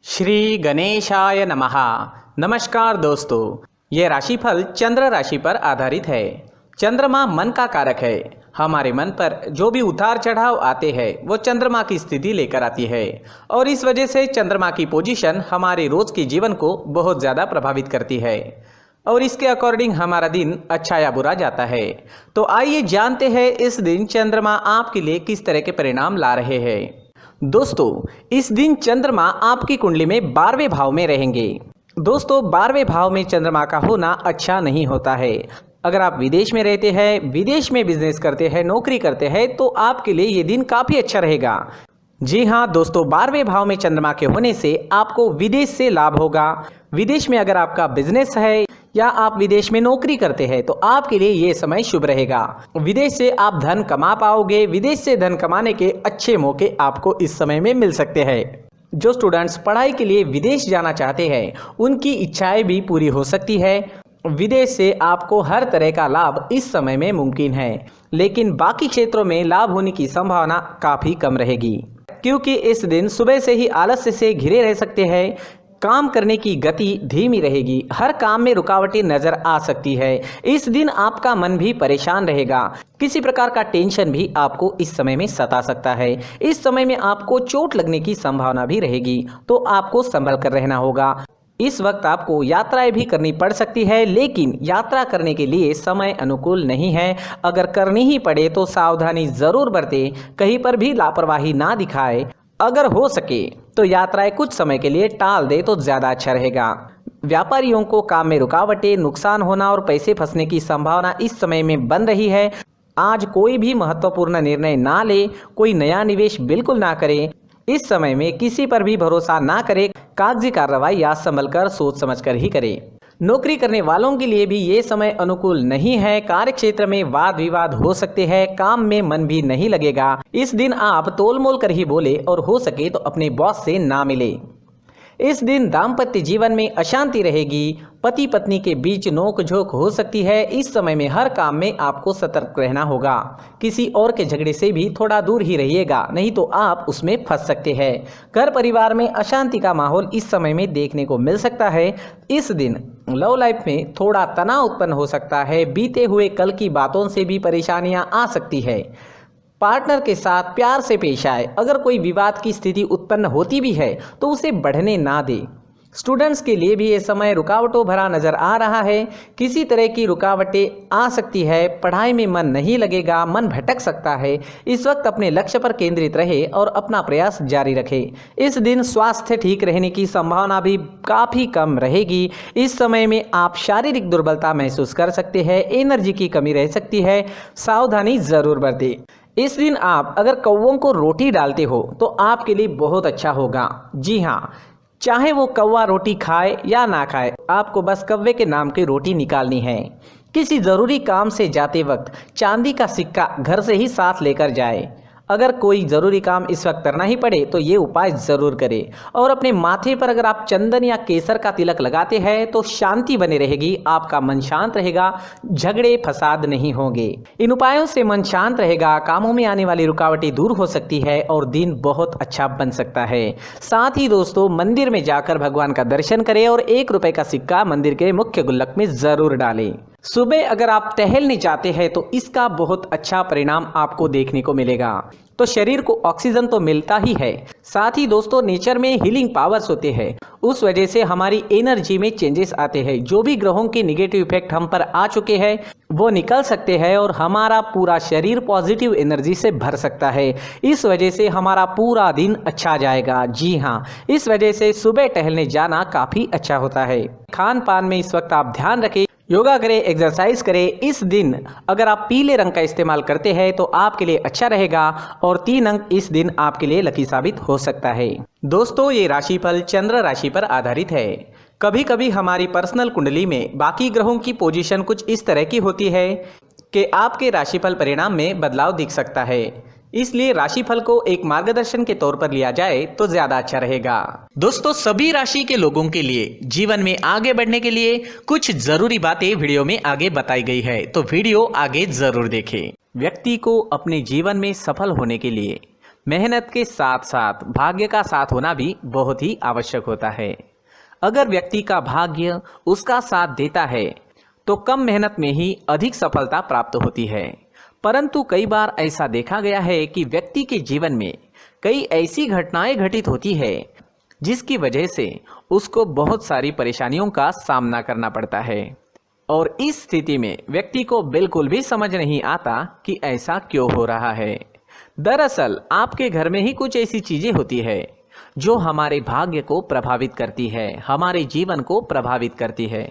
श्री गणेशाय नमः। नमस्कार दोस्तों, ये राशिफल चंद्र राशि पर आधारित है। चंद्रमा मन का कारक है। हमारे मन पर जो भी उतार चढ़ाव आते हैं वो चंद्रमा की स्थिति लेकर आती है और इस वजह से चंद्रमा की पोजीशन हमारे रोज के जीवन को बहुत ज़्यादा प्रभावित करती है और इसके अकॉर्डिंग हमारा दिन अच्छा या बुरा जाता है। तो आइए जानते हैं इस दिन चंद्रमा आपके लिए किस तरह के परिणाम ला रहे हैं। दोस्तों, इस दिन चंद्रमा आपकी कुंडली में 12वें भाव में रहेंगे। दोस्तों, 12वें भाव में चंद्रमा का होना अच्छा नहीं होता है। अगर आप विदेश में रहते हैं, विदेश में बिजनेस करते हैं, नौकरी करते हैं तो आपके लिए ये दिन काफ़ी अच्छा रहेगा। जी हाँ दोस्तों, 12वें भाव में चंद्रमा के होने से आपको विदेश से लाभ होगा। विदेश में अगर आपका बिजनेस है या आप विदेश में नौकरी करते हैं तो आपके लिए ये समय शुभ रहेगा। विदेश से आप धन कमा पाओगे। विदेश से धन कमाने के अच्छे मौके आपको इस समय में मिल सकते हैं। जो स्टूडेंट्स पढ़ाई के लिए विदेश जाना चाहते हैं उनकी इच्छाएं भी पूरी हो सकती है। विदेश से आपको हर तरह का लाभ इस समय में मुमकिन है, लेकिन बाकी क्षेत्रों में लाभ होने की संभावना काफ़ी कम रहेगी क्योंकि इस दिन सुबह से ही आलस्य से घिरे रह सकते हैं। काम करने की गति धीमी रहेगी। हर काम में रुकावटें नजर आ सकती है। इस दिन आपका मन भी परेशान रहेगा। किसी प्रकार का टेंशन भी आपको इस समय में सता सकता है। इस समय में आपको चोट लगने की संभावना भी रहेगी, तो आपको संभल कर रहना होगा। इस वक्त आपको यात्राएं भी करनी पड़ सकती है, लेकिन यात्रा करने के लिए समय अनुकूल नहीं है। अगर करनी ही पड़े तो सावधानी जरूर बरतें, कहीं पर भी लापरवाही ना दिखाए। अगर हो सके तो यात्राएं कुछ समय के लिए टाल दे तो ज़्यादा अच्छा रहेगा। व्यापारियों को काम में रुकावटें, नुकसान होना और पैसे फंसने की संभावना इस समय में बन रही है। आज कोई भी महत्वपूर्ण निर्णय ना ले, कोई नया निवेश बिल्कुल ना करें। इस समय में किसी पर भी भरोसा ना करें। कागजी कार्रवाई या संभल कर सोच समझ कर ही करें। नौकरी करने वालों के लिए भी ये समय अनुकूल नहीं है। कार्य क्षेत्र में वाद विवाद हो सकते हैं। काम में मन भी नहीं लगेगा। इस दिन आप तोल मोल कर ही बोले और हो सके तो अपने बॉस से ना मिले। इस दिन दाम्पत्य जीवन में अशांति रहेगी। पति पत्नी के बीच नोक झोंक हो सकती है। इस समय में हर काम में आपको सतर्क रहना होगा। किसी और के झगड़े से भी थोड़ा दूर ही रहिएगा, नहीं तो आप उसमें फंस सकते हैं। घर परिवार में अशांति का माहौल इस समय में देखने को मिल सकता है। इस दिन लव लाइफ में थोड़ा तनाव उत्पन्न हो सकता है। बीते हुए कल की बातों से भी परेशानियां आ सकती है। पार्टनर के साथ प्यार से पेश आए। अगर कोई विवाद की स्थिति उत्पन्न होती भी है तो उसे बढ़ने ना दे। स्टूडेंट्स के लिए भी ये समय रुकावटों भरा नजर आ रहा है। किसी तरह की रुकावटें आ सकती है। पढ़ाई में मन नहीं लगेगा, मन भटक सकता है। इस वक्त अपने लक्ष्य पर केंद्रित रहे और अपना प्रयास जारी रखे। इस दिन स्वास्थ्य ठीक रहने की संभावना भी काफ़ी कम रहेगी। इस समय में आप शारीरिक दुर्बलता महसूस कर सकते हैं। एनर्जी की कमी रह सकती है। सावधानी जरूर बरतें। इस दिन आप अगर कौवों को रोटी डालते हो तो आपके लिए बहुत अच्छा होगा। जी हाँ, चाहे वो कौवा रोटी खाए या ना खाए, आपको बस कौवे के नाम की रोटी निकालनी है। किसी ज़रूरी काम से जाते वक्त चांदी का सिक्का घर से ही साथ लेकर जाए। अगर कोई ज़रूरी काम इस वक्त करना ही पड़े तो ये उपाय ज़रूर करें। और अपने माथे पर अगर आप चंदन या केसर का तिलक लगाते हैं तो शांति बनी रहेगी। आपका मन शांत रहेगा, झगड़े फसाद नहीं होंगे। इन उपायों से मन शांत रहेगा, कामों में आने वाली रुकावटें दूर हो सकती है और दिन बहुत अच्छा बन सकता है। साथ ही दोस्तों, मंदिर में जाकर भगवान का दर्शन करें और 1 रुपये का सिक्का मंदिर के मुख्य गुल्लक में ज़रूर डालें। सुबह अगर आप टहलने जाते हैं तो इसका बहुत अच्छा परिणाम आपको देखने को मिलेगा। तो शरीर को ऑक्सीजन तो मिलता ही है, साथ ही दोस्तों नेचर में हीलिंग पावर्स होते हैं। उस वजह से हमारी एनर्जी में चेंजेस आते हैं। जो भी ग्रहों के निगेटिव इफेक्ट हम पर आ चुके हैं वो निकल सकते हैं और हमारा पूरा शरीर पॉजिटिव एनर्जी से भर सकता है। इस वजह से हमारा पूरा दिन अच्छा जाएगा। जी हाँ, इस वजह से सुबह टहलने जाना काफ़ी अच्छा होता है। खान पान में इस वक्त आप ध्यान रखें, योगा करें, एक्सरसाइज करें। इस दिन अगर आप पीले रंग का इस्तेमाल करते हैं तो आपके लिए अच्छा रहेगा और 3 अंक इस दिन आपके लिए लकी साबित हो सकता है। दोस्तों, ये राशिफल चंद्र राशि पर आधारित है। कभी कभी हमारी पर्सनल कुंडली में बाकी ग्रहों की पोजीशन कुछ इस तरह की होती है कि आपके राशिफल परिणाम में बदलाव दिख सकता है। इसलिए राशिफल को एक मार्गदर्शन के तौर पर लिया जाए तो ज्यादा अच्छा रहेगा। दोस्तों, सभी राशि के लोगों के लिए जीवन में आगे बढ़ने के लिए कुछ जरूरी बातें वीडियो में आगे बताई गई है, तो वीडियो आगे जरूर देखें। व्यक्ति को अपने जीवन में सफल होने के लिए मेहनत के साथ साथ भाग्य का साथ होना भी बहुत ही आवश्यक होता है। अगर व्यक्ति का भाग्य उसका साथ देता है तो कम मेहनत में ही अधिक सफलता प्राप्त होती है। परंतु कई बार ऐसा देखा गया है कि व्यक्ति के जीवन में कई ऐसी घटनाएं घटित होती है जिसकी वजह से उसको बहुत सारी परेशानियों का सामना करना पड़ता है और इस स्थिति में व्यक्ति को बिल्कुल भी समझ नहीं आता कि ऐसा क्यों हो रहा है। दरअसल आपके घर में ही कुछ ऐसी चीजें होती है जो हमारे भाग्य को प्रभावित करती है, हमारे जीवन को प्रभावित करती है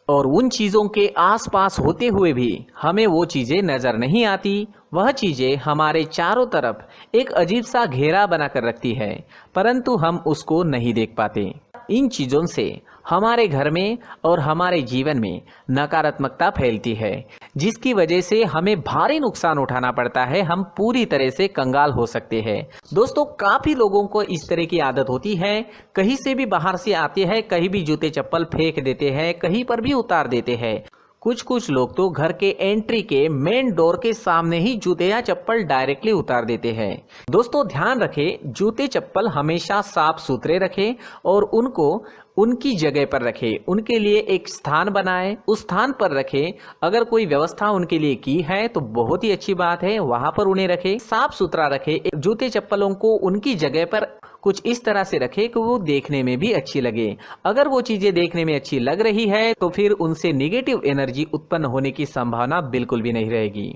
और उन चीज़ों के आसपास होते हुए भी हमें वो चीज़ें नज़र नहीं आती। वह चीज़ें हमारे चारों तरफ एक अजीब सा घेरा बनाकर रखती है, परंतु हम उसको नहीं देख पाते। इन चीज़ों से हमारे घर में और हमारे जीवन में नकारात्मकता फैलती है, जिसकी वजह से हमें भारी नुकसान उठाना पड़ता है। हम पूरी तरह से कंगाल हो सकते हैं। दोस्तों, काफ़ी लोगों को इस तरह की आदत होती है, कहीं से भी बाहर से आते हैं, कहीं भी जूते चप्पल फेंक देते हैं, कहीं पर भी उतार देते हैं। कुछ लोग तो घर के एंट्री के मेन डोर के सामने ही जूते या चप्पल डायरेक्टली उतार देते हैं। दोस्तों, ध्यान रखें, जूते चप्पल हमेशा साफ सुथरे रखें और उनको उनकी जगह पर रखें। उनके लिए एक स्थान बनाएं, उस स्थान पर रखें। अगर कोई व्यवस्था उनके लिए की है तो बहुत ही अच्छी बात है, वहां पर उन्हें रखें, साफ सुथरा रखें। जूते चप्पलों को उनकी जगह पर कुछ इस तरह से रखें कि वो देखने में भी अच्छी लगे। अगर वो चीजें देखने में अच्छी लग रही है तो फिर उनसे नेगेटिव एनर्जी उत्पन्न होने की संभावना बिल्कुल भी नहीं रहेगी।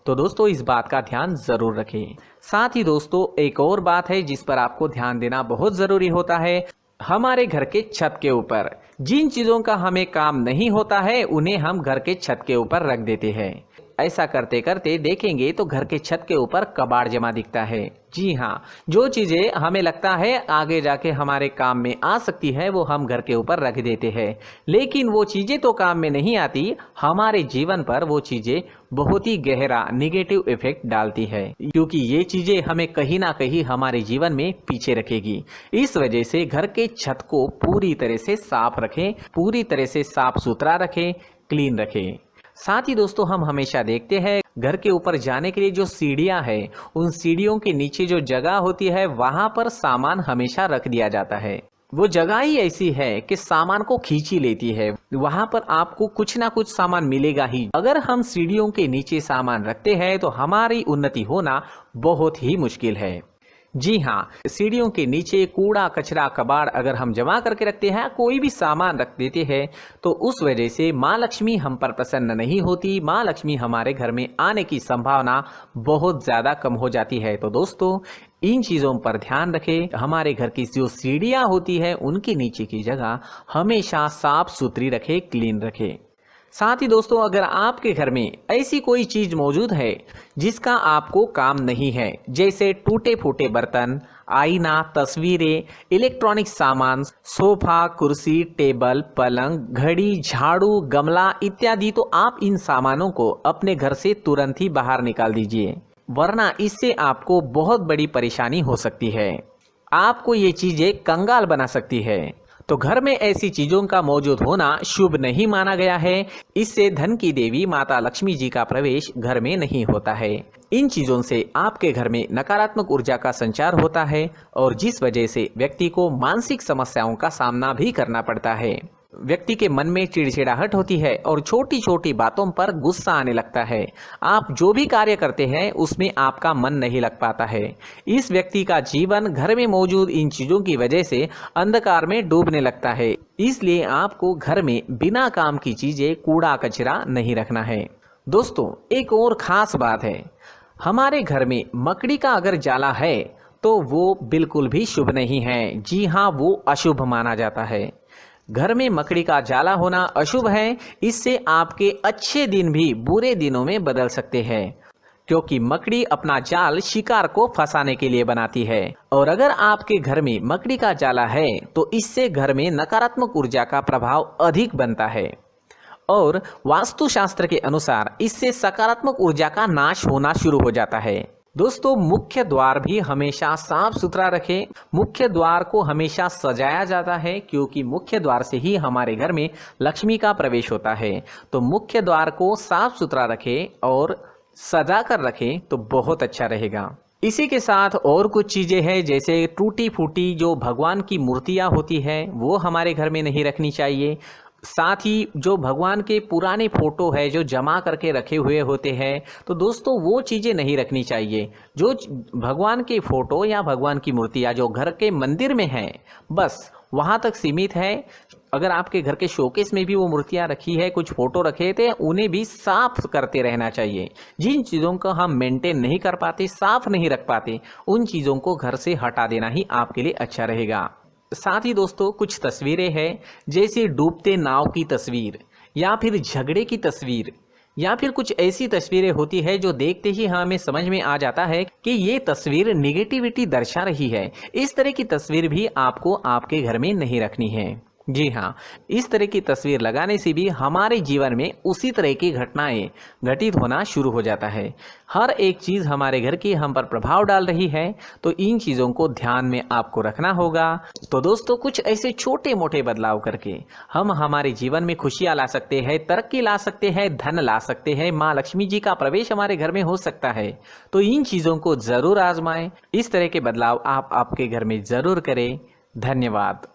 तो दोस्तों, इस बात का ध्यान जरूर रखें। साथ ही दोस्तों, एक और बात है जिस पर आपको ध्यान देना बहुत जरूरी होता है। हमारे घर के छत के ऊपर जिन चीजों का हमें काम नहीं होता है उन्हें हम घर के छत के ऊपर रख देते हैं। ऐसा करते करते देखेंगे तो घर के छत के ऊपर कबाड़ जमा दिखता है। जी हाँ, जो चीजें हमें लगता है आगे जाके हमारे काम में आ सकती है वो हम घर के ऊपर रख देते हैं, लेकिन वो चीजें तो काम में नहीं आती। हमारे जीवन पर वो चीजें बहुत ही गहरा नेगेटिव इफेक्ट डालती है, क्योंकि ये चीजें हमें कहीं ना कहीं हमारे जीवन में पीछे रखेगी। इस वजह से घर के छत को पूरी तरह से साफ रखें, पूरी तरह से साफ सुथरा रखें, क्लीन रखें। साथ ही दोस्तों, हम हमेशा देखते हैं घर के ऊपर जाने के लिए जो सीढ़ियां हैं, उन सीढ़ियों के नीचे जो जगह होती है वहां पर सामान हमेशा रख दिया जाता है। वो जगह ही ऐसी है कि सामान को खींच ही लेती है, वहां पर आपको कुछ ना कुछ सामान मिलेगा ही। अगर हम सीढ़ियों के नीचे सामान रखते हैं तो हमारी उन्नति होना बहुत ही मुश्किल है। जी हाँ, सीढ़ियों के नीचे कूड़ा कचरा कबाड़ अगर हम जमा करके रखते हैं, कोई भी सामान रख देते हैं, तो उस वजह से माँ लक्ष्मी हम पर प्रसन्न नहीं होती। माँ लक्ष्मी हमारे घर में आने की संभावना बहुत ज़्यादा कम हो जाती है। तो दोस्तों, इन चीज़ों पर ध्यान रखें। हमारे घर की जो सीढ़ियाँ होती है उनके नीचे की जगह हमेशा साफ सुथरी रखें, क्लीन रखें। साथ ही दोस्तों, अगर आपके घर में ऐसी कोई चीज मौजूद है जिसका आपको काम नहीं है, जैसे टूटे फूटे बर्तन, आईना, तस्वीरें, इलेक्ट्रॉनिक सामान, सोफा, कुर्सी, टेबल, पलंग, घड़ी, झाड़ू, गमला इत्यादि, तो आप इन सामानों को अपने घर से तुरंत ही बाहर निकाल दीजिए, वरना इससे आपको बहुत बड़ी परेशानी हो सकती है। आपको ये चीजें कंगाल बना सकती है। तो घर में ऐसी चीजों का मौजूद होना शुभ नहीं माना गया है। इससे धन की देवी माता लक्ष्मी जी का प्रवेश घर में नहीं होता है। इन चीजों से आपके घर में नकारात्मक ऊर्जा का संचार होता है और जिस वजह से व्यक्ति को मानसिक समस्याओं का सामना भी करना पड़ता है। व्यक्ति के मन में चिड़चिड़ाहट होती है और छोटी छोटी बातों पर गुस्सा आने लगता है। आप जो भी कार्य करते हैं उसमें आपका मन नहीं लग पाता है। इस व्यक्ति का जीवन घर में मौजूद इन चीजों की वजह से अंधकार में डूबने लगता है। इसलिए आपको घर में बिना काम की चीजें, कूड़ा कचरा नहीं रखना है। दोस्तों, एक और खास बात है, हमारे घर में मकड़ी का अगर जाला है तो वो बिल्कुल भी शुभ नहीं है। जी हाँ, वो अशुभ माना जाता है। घर में मकड़ी का जाला होना अशुभ है। इससे आपके अच्छे दिन भी बुरे दिनों में बदल सकते हैं, क्योंकि मकड़ी अपना जाल शिकार को फंसाने के लिए बनाती है। और अगर आपके घर में मकड़ी का जाला है तो इससे घर में नकारात्मक ऊर्जा का प्रभाव अधिक बनता है और वास्तुशास्त्र के अनुसार इससे सकारात्मक ऊर्जा का नाश होना शुरू हो जाता है। दोस्तों, मुख्य द्वार भी हमेशा साफ सुथरा रखें। मुख्य द्वार को हमेशा सजाया जाता है, क्योंकि मुख्य द्वार से ही हमारे घर में लक्ष्मी का प्रवेश होता है। तो मुख्य द्वार को साफ सुथरा रखें और सजा कर रखें तो बहुत अच्छा रहेगा। इसी के साथ और कुछ चीज़ें हैं, जैसे टूटी फूटी जो भगवान की मूर्तियाँ होती हैं वो हमारे घर में नहीं रखनी चाहिए। साथ ही जो भगवान के पुराने फ़ोटो है जो जमा करके रखे हुए होते हैं, तो दोस्तों वो चीज़ें नहीं रखनी चाहिए। जो भगवान के फ़ोटो या भगवान की मूर्तियाँ जो घर के मंदिर में हैं, बस वहाँ तक सीमित है। अगर आपके घर के शोकेस में भी वो मूर्तियाँ रखी है, कुछ फ़ोटो रखे थे, उन्हें भी साफ़ करते रहना चाहिए। जिन चीज़ों को हम मेंटेन नहीं कर पाते, साफ़ नहीं रख पाते, उन चीज़ों को घर से हटा देना ही आपके लिए अच्छा रहेगा। साथ ही दोस्तों कुछ तस्वीरें हैं, जैसे डूबते नाव की तस्वीर या फिर झगड़े की तस्वीर या फिर कुछ ऐसी तस्वीरें होती है जो देखते ही हमें समझ में आ जाता है कि ये तस्वीर नेगेटिविटी दर्शा रही है। इस तरह की तस्वीर भी आपको आपके घर में नहीं रखनी है। जी हाँ, इस तरह की तस्वीर लगाने से भी हमारे जीवन में उसी तरह की घटनाएं घटित होना शुरू हो जाता है। हर एक चीज़ हमारे घर की हम पर प्रभाव डाल रही है, तो इन चीज़ों को ध्यान में आपको रखना होगा। तो दोस्तों कुछ ऐसे छोटे मोटे बदलाव करके हम हमारे जीवन में खुशियाँ ला सकते हैं, तरक्की ला सकते हैं, धन ला सकते हैं, माँ लक्ष्मी जी का प्रवेश हमारे घर में हो सकता है। तो इन चीज़ों को ज़रूर आजमाएं। इस तरह के बदलाव आप आपके घर में ज़रूर करें। धन्यवाद।